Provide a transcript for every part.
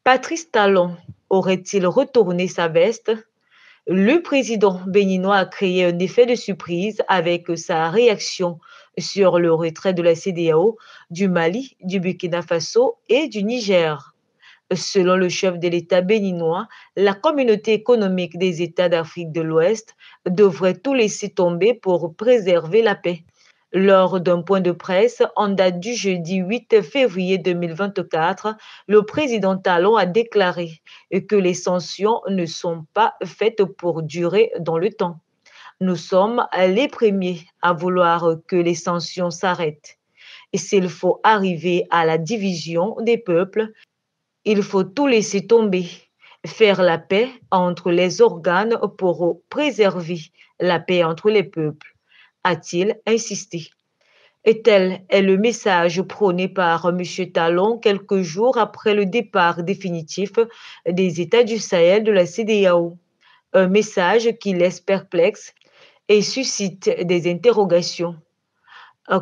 Patrice Talon aurait-il retourné sa veste? Le président béninois a créé un effet de surprise avec sa réaction sur le retrait de la CEDEAO, du Mali, du Burkina Faso et du Niger. Selon le chef de l'État béninois, la communauté économique des États d'Afrique de l'Ouest devrait tout laisser tomber pour préserver la paix. Lors d'un point de presse en date du jeudi 8 février 2024, le président Talon a déclaré que les sanctions ne sont pas faites pour durer dans le temps. Nous sommes les premiers à vouloir que les sanctions s'arrêtent. Et s'il faut arriver à la division des peuples, il faut tout laisser tomber, faire la paix entre les organes pour préserver la paix entre les peuples, a-t-il insisté. Et tel est le message prôné par M. Talon quelques jours après le départ définitif des États du Sahel de la CEDEAO. Un message qui laisse perplexe et suscite des interrogations.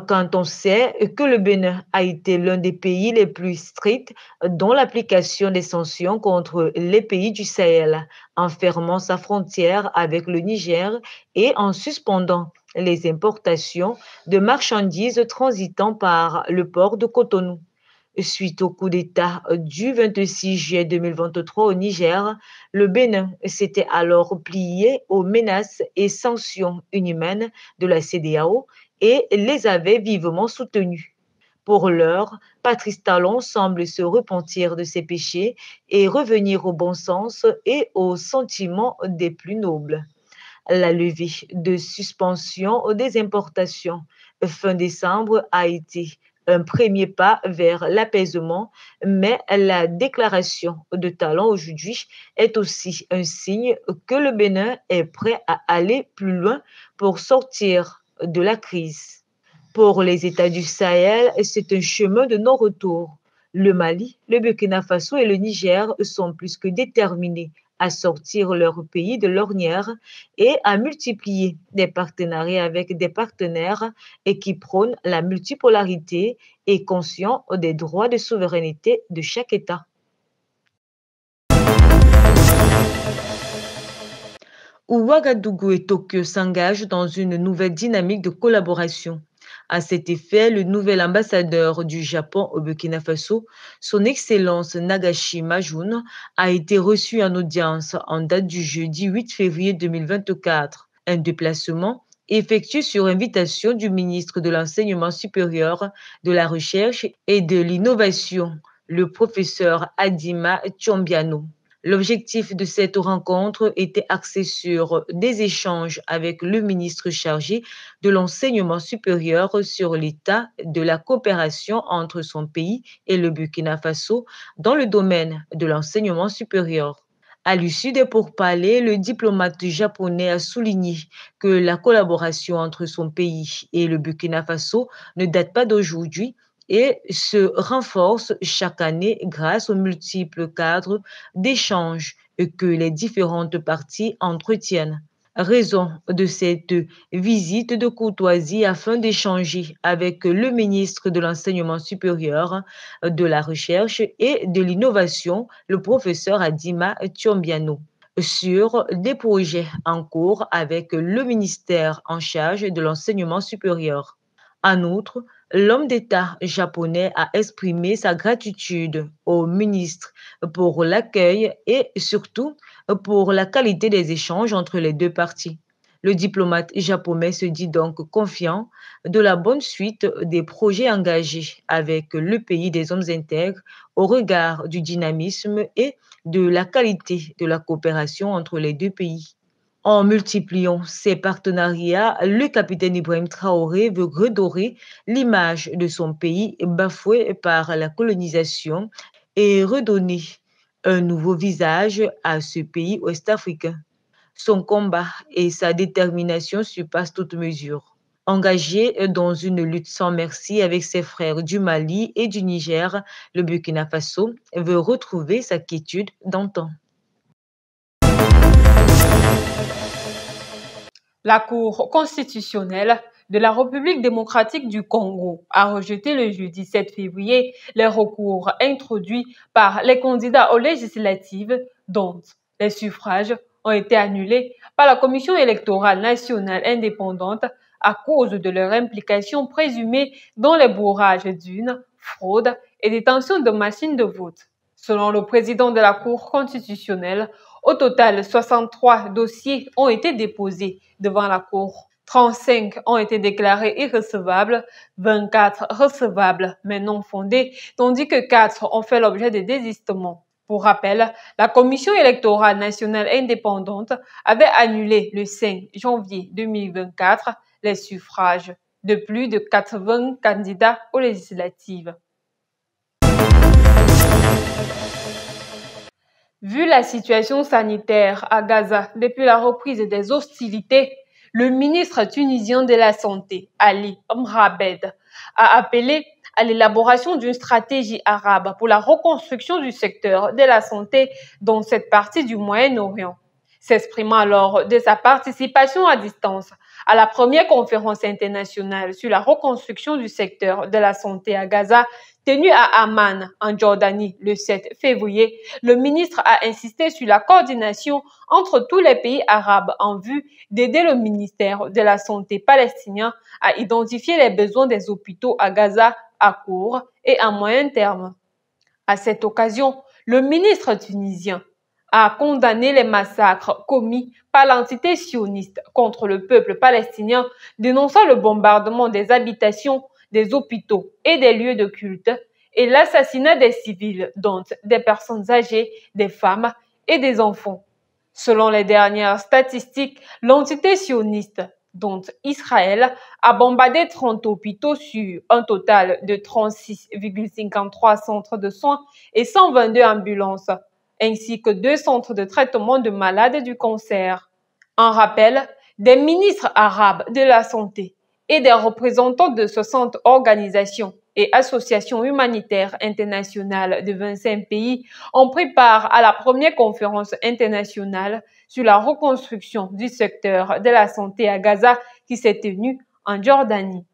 Quand on sait que le Bénin a été l'un des pays les plus stricts dans l'application des sanctions contre les pays du Sahel, en fermant sa frontière avec le Niger et en suspendant les importations de marchandises transitant par le port de Cotonou. Suite au coup d'État du 26 juillet 2023 au Niger, le Bénin s'était alors plié aux menaces et sanctions inhumaines de la CEDEAO et les avait vivement soutenus. Pour l'heure, Patrice Talon semble se repentir de ses péchés et revenir au bon sens et aux sentiments des plus nobles. La levée de suspension des importations fin décembre a été un premier pas vers l'apaisement, mais la déclaration de Talon aujourd'hui est aussi un signe que le Bénin est prêt à aller plus loin pour sortir de la crise. Pour les États du Sahel, c'est un chemin de non-retour. Le Mali, le Burkina Faso et le Niger sont plus que déterminés à sortir leur pays de l'ornière et à multiplier des partenariats avec des partenaires et qui prônent la multipolarité et conscients des droits de souveraineté de chaque État. Ouagadougou et Tokyo s'engagent dans une nouvelle dynamique de collaboration. À cet effet, le nouvel ambassadeur du Japon au Burkina Faso, son Excellence Nagashi Majun, a été reçu en audience en date du jeudi 8 février 2024. Un déplacement effectué sur invitation du ministre de l'Enseignement supérieur, de la Recherche et de l'Innovation, le professeur Adima Tchombiano. L'objectif de cette rencontre était axé sur des échanges avec le ministre chargé de l'enseignement supérieur sur l'état de la coopération entre son pays et le Burkina Faso dans le domaine de l'enseignement supérieur. À l'issue des pourparlers, le diplomate japonais a souligné que la collaboration entre son pays et le Burkina Faso ne date pas d'aujourd'hui et se renforce chaque année grâce aux multiples cadres d'échange que les différentes parties entretiennent. Raison de cette visite de courtoisie afin d'échanger avec le ministre de l'Enseignement supérieur, de la Recherche et de l'Innovation, le professeur Adima Tchombiano, sur des projets en cours avec le ministère en charge de l'enseignement supérieur. En outre, l'homme d'État japonais a exprimé sa gratitude au ministre pour l'accueil et surtout pour la qualité des échanges entre les deux parties. Le diplomate japonais se dit donc confiant de la bonne suite des projets engagés avec le pays des hommes intègres au regard du dynamisme et de la qualité de la coopération entre les deux pays. En multipliant ces partenariats, le capitaine Ibrahim Traoré veut redorer l'image de son pays bafoué par la colonisation et redonner un nouveau visage à ce pays ouest-africain. Son combat et sa détermination surpassent toute mesure. Engagé dans une lutte sans merci avec ses frères du Mali et du Niger, le Burkina Faso veut retrouver sa quiétude d'antan. La Cour constitutionnelle de la République démocratique du Congo a rejeté le jeudi 7 février les recours introduits par les candidats aux législatives dont les suffrages ont été annulés par la Commission électorale nationale indépendante à cause de leur implication présumée dans les bourrages d'urnes, fraude et détention de machines de vote. Selon le président de la Cour constitutionnelle, au total, 63 dossiers ont été déposés devant la Cour. 35 ont été déclarés irrecevables, 24 recevables mais non fondés, tandis que 4 ont fait l'objet de désistements. Pour rappel, la Commission électorale nationale indépendante avait annulé le 5 janvier 2024 les suffrages de plus de 80 candidats aux législatives. Vu la situation sanitaire à Gaza depuis la reprise des hostilités, le ministre tunisien de la Santé, Ali Mrabed, a appelé à l'élaboration d'une stratégie arabe pour la reconstruction du secteur de la santé dans cette partie du Moyen-Orient. S'exprimant lors de sa participation à distance à la première conférence internationale sur la reconstruction du secteur de la santé à Gaza, tenue à Amman, en Jordanie, le 7 février, le ministre a insisté sur la coordination entre tous les pays arabes en vue d'aider le ministère de la Santé palestinien à identifier les besoins des hôpitaux à Gaza à court et à moyen terme. À cette occasion, le ministre tunisien a condamné les massacres commis par l'entité sioniste contre le peuple palestinien, dénonçant le bombardement des habitations, des hôpitaux et des lieux de culte et l'assassinat des civils, dont des personnes âgées, des femmes et des enfants. Selon les dernières statistiques, l'entité sioniste, dont Israël, a bombardé 30 hôpitaux sur un total de 36,53 centres de soins et 122 ambulances, ainsi que 2 centres de traitement de malades du cancer. En rappel, des ministres arabes de la santé et des représentants de 60 organisations et associations humanitaires internationales de 25 pays ont pris part à la première conférence internationale sur la reconstruction du secteur de la santé à Gaza qui s'est tenue en Jordanie.